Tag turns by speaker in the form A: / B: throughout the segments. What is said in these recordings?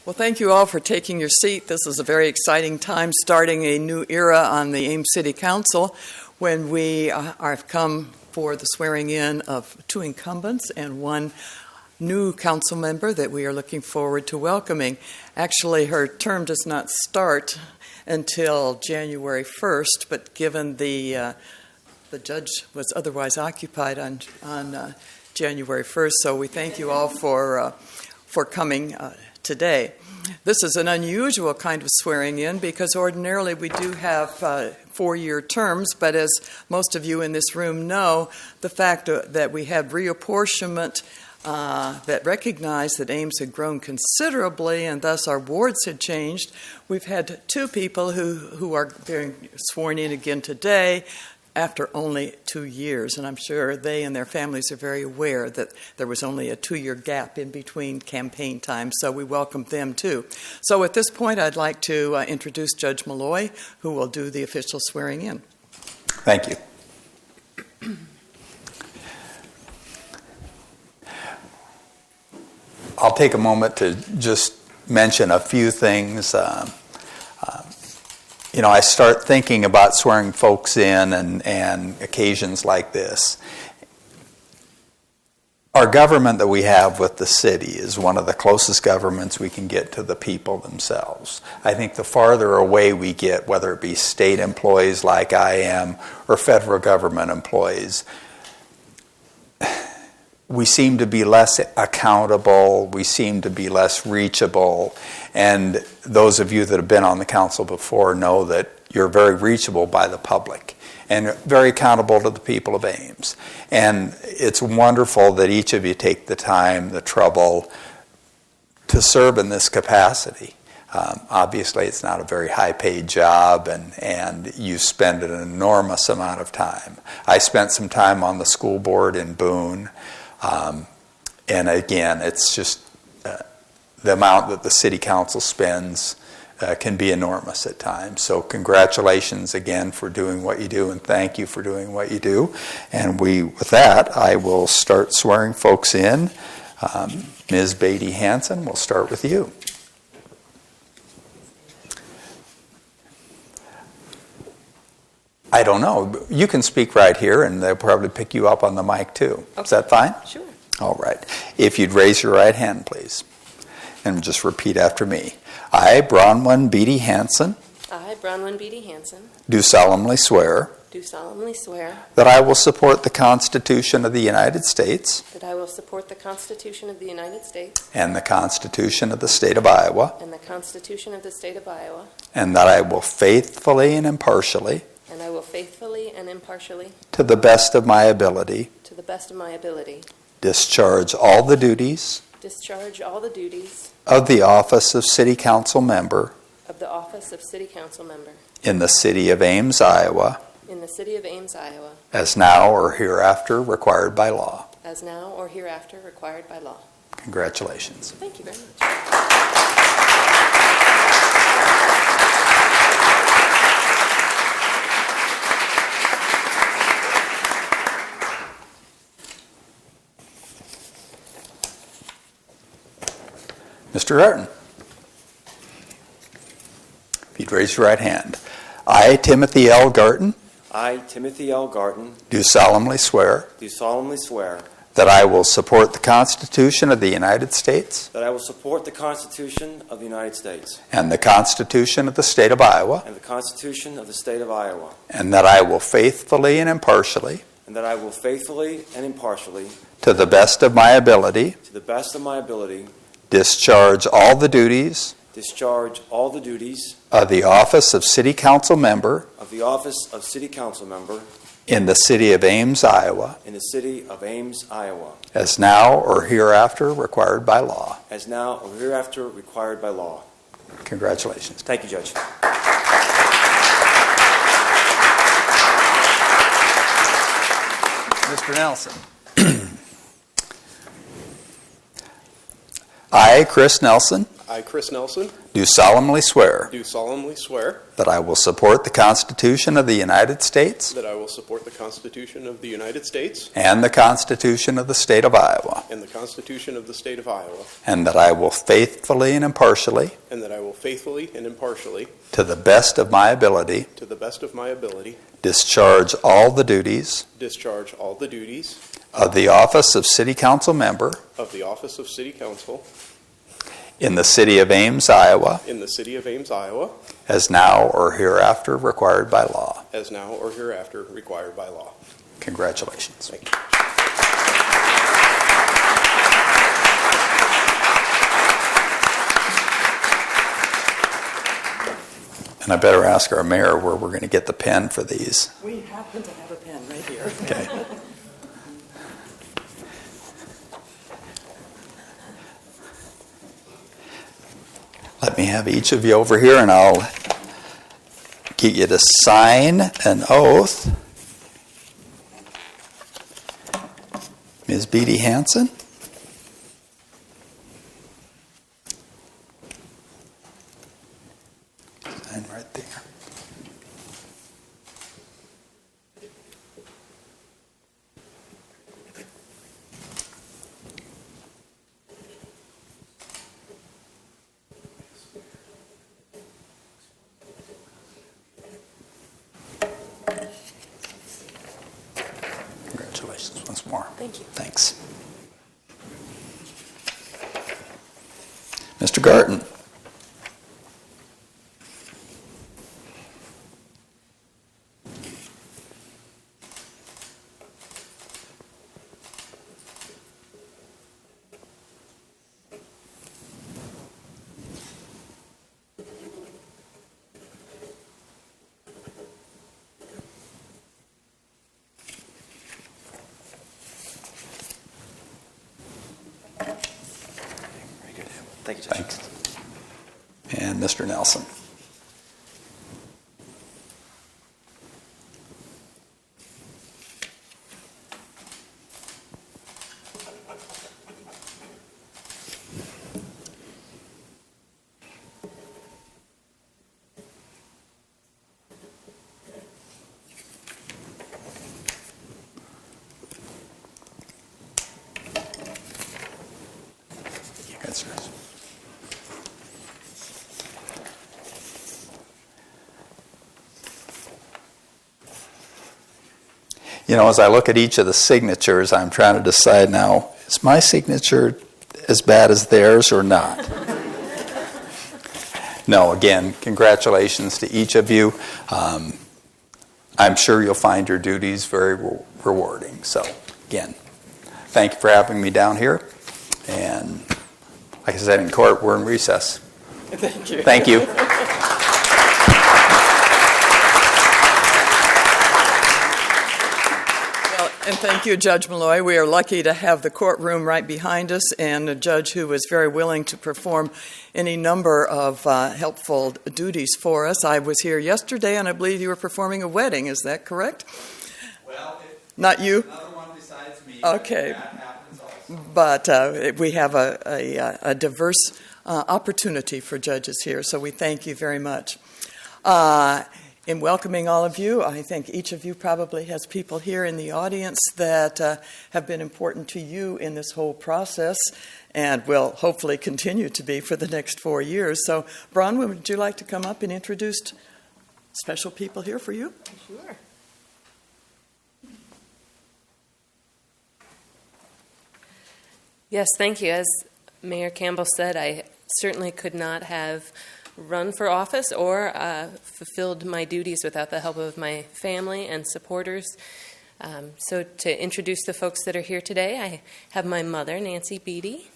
A: Well, thank you all for taking your seat. This is a very exciting time, starting a new era on the Ames City Council when we have come for the swearing in of 2 incumbents and 1 new council member that we are looking forward to welcoming. Actually, her term does not start until January 1st, but given the judge was otherwise occupied on January 1st, so we thank you all for coming today. This is an unusual kind of swearing in because ordinarily we do have 4-year terms, but as most of you in this room know, the fact that we had reapportionment that recognized that Ames had grown considerably and thus our wards had changed. We've had 2 people who are being sworn in again today after only 2 years, and I'm sure they and their families are very aware that there was only a 2-year gap in between campaign times, so we welcome them too. So at this point, I'd like to introduce Judge Malloy, who will do the official swearing in.
B: Thank you. I'll take a moment to just mention a few things. I start thinking about swearing folks in and occasions like this. Our government that we have with the city is one of the closest governments we can get to the people themselves. I think the farther away we get, whether it be state employees like I am or federal government employees, we seem to be less accountable, we seem to be less reachable, and those of you that have been on the council before know that you're very reachable by the public and very accountable to the people of Ames. And it's wonderful that each of you take the time, the trouble to serve in this capacity. Obviously, it's not a very high-paid job, and you spend an enormous amount of time. I spent some time on the school board in Boone. And again, it's just the amount that the city council spends can be enormous at times. So congratulations again for doing what you do, and thank you for doing what you do. And with that, I will start swearing folks in. Ms. Beatty-Hansen, we'll start with you. I don't know. You can speak right here, and they'll probably pick you up on the mic, too. Okay. Is that fine?
C: Sure.
B: All right. If you'd raise your right hand, please, and just repeat after me. I, Bronwyn Beatty-Hansen,
C: I, Bronwyn Beatty-Hansen,
B: do solemnly swear
C: that
B: I will support the Constitution of the United States
C: that I will support the Constitution of the United States
B: and the Constitution of the State of Iowa,
C: and the Constitution of the State of Iowa,
B: and that I will faithfully and impartially, to the best of my ability, discharge all the duties of the office of City Council Member in the City of Ames, Iowa, as now or hereafter required by law. Congratulations.
C: Thank you very much.
B: Mr. Gartin, if you'd raise your right hand. I, Timothy L. Gartin, do solemnly swear that I will support the Constitution of the United States and the Constitution of the State of Iowa, and that I will faithfully and impartially, to the best of my ability, discharge all the duties of the office of City Council Member in the City of Ames, Iowa, as now or hereafter required by law. Congratulations.
D: Thank you, Judge.
B: Mr. Nelson. I, Chris Nelson,
D: I, Chris Nelson,
B: do solemnly swear
D: do solemnly swear
B: that I will support the Constitution of the United States
D: that I will support the Constitution of the United States
B: and the Constitution of the State of Iowa,
D: and the Constitution of the State of Iowa,
B: and that I will faithfully and impartially,
D: and that I will faithfully and impartially,
B: to the best of my ability,
D: to the best of my ability,
B: discharge all the duties
D: discharge all the duties
B: of the office of City Council Member
D: of the office of City Council
B: in the City of Ames, Iowa,
D: in the City of Ames, Iowa,
B: as now or hereafter required by law.
D: as now or hereafter required by law.
B: Congratulations.
D: Thank you.
B: And I better ask our mayor where we're going to get the pen for these.
A: We happen to have a pen right here.
B: Okay. Let me have each of you over here, and I'll get you to sign an oath. Ms. Beatty-Hansen. Sign right there. Congratulations once more.
C: Thank you.
B: Thanks. Mr. Gartin.
E: Thank you, Judge.
B: Thanks. And Mr. Nelson. That's right. You know, as I look at each of the signatures, I'm trying to decide now, is my signature as bad as theirs or not? No, again, congratulations to each of you. I'm sure you'll find your duties very rewarding. So, again, thank you for having me down here. And like I said in court, we're in recess.
A: Thank you.
B: Thank you.
A: And thank you, Judge Malloy. We are lucky to have the courtroom right behind us and a judge who was very willing to perform any number of helpful duties for us. I was here yesterday, and I believe you were performing a wedding. Is that correct?
B: Well,
A: not you?
B: Another one besides me.
A: Okay.
B: That happens also.
A: But we have a diverse opportunity for judges here, so we thank you very much. In welcoming all of you, I think each of you probably has people here in the audience that have been important to you in this whole process and will hopefully continue to be for the next 4 years. So, Bronwyn, would you like to come up and introduce special people here for you?
C: Sure. Yes, thank you. As Mayor Campbell said, I certainly could not have run for office or fulfilled my duties without the help of my family and supporters. So to introduce the folks that are here today, I have my mother, Nancy Beatty,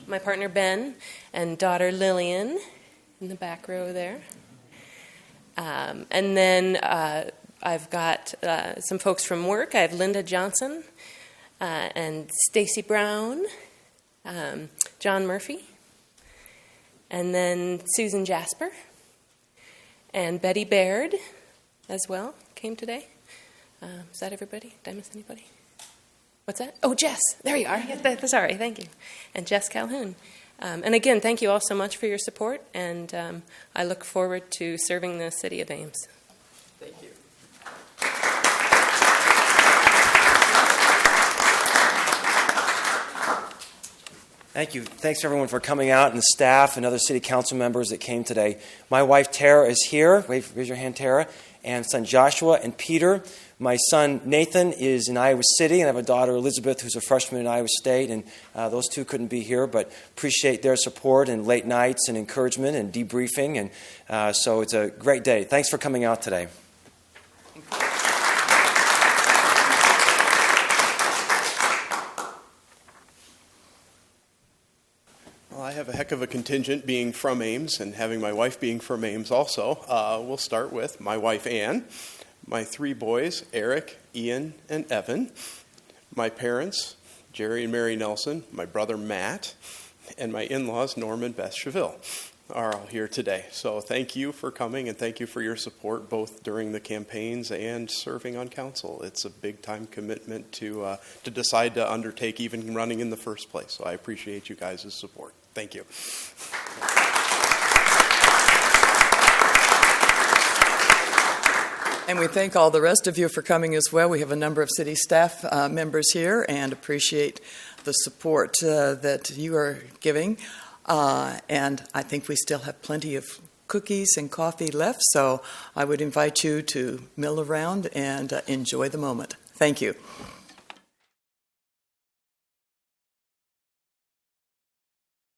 C: my partner, Ben, and daughter, Lillian, in the back row there. And then I've got some folks from work. I have Linda Johnson and Stacy Brown, John Murphy, and then Susan Jasper, and Betty Baird as well came today. Is that everybody? Did I miss anybody? What's that? Oh, Jess. There you are. Sorry, thank you. And Jess Calhoun. And again, thank you all so much for your support, and I look forward to serving the city of Ames.
A: Thank you.
E: Thank you. Thanks everyone for coming out, and the staff and other city council members that came today. My wife Tara is here. Raise your hand, Tara. And son Joshua and Peter. My son Nathan is in Iowa City, and I have a daughter Elizabeth who's a freshman in Iowa State, and those two couldn't be here, but appreciate their support and late nights and encouragement and debriefing, and so it's a great day. Thanks for coming out today.
D: Well, I have a heck of a contingent being from Ames and having my wife being from Ames also. We'll start with my wife Ann, my 3 boys, Eric, Ian, and Evan, my parents, Jerry and Mary Nelson, my brother Matt, and my in-laws, Norm and Beth Cheville, are all here today. So thank you for coming, and thank you for your support both during the campaigns and serving on council. It's a big-time commitment to decide to undertake even running in the first place. So I appreciate you guys' support. Thank you.
A: And we thank all the rest of you for coming as well. We have a number of city staff members here and appreciate the support that you are giving. And I think we still have plenty of cookies and coffee left, so I would invite you to mill around and enjoy the moment. Thank you.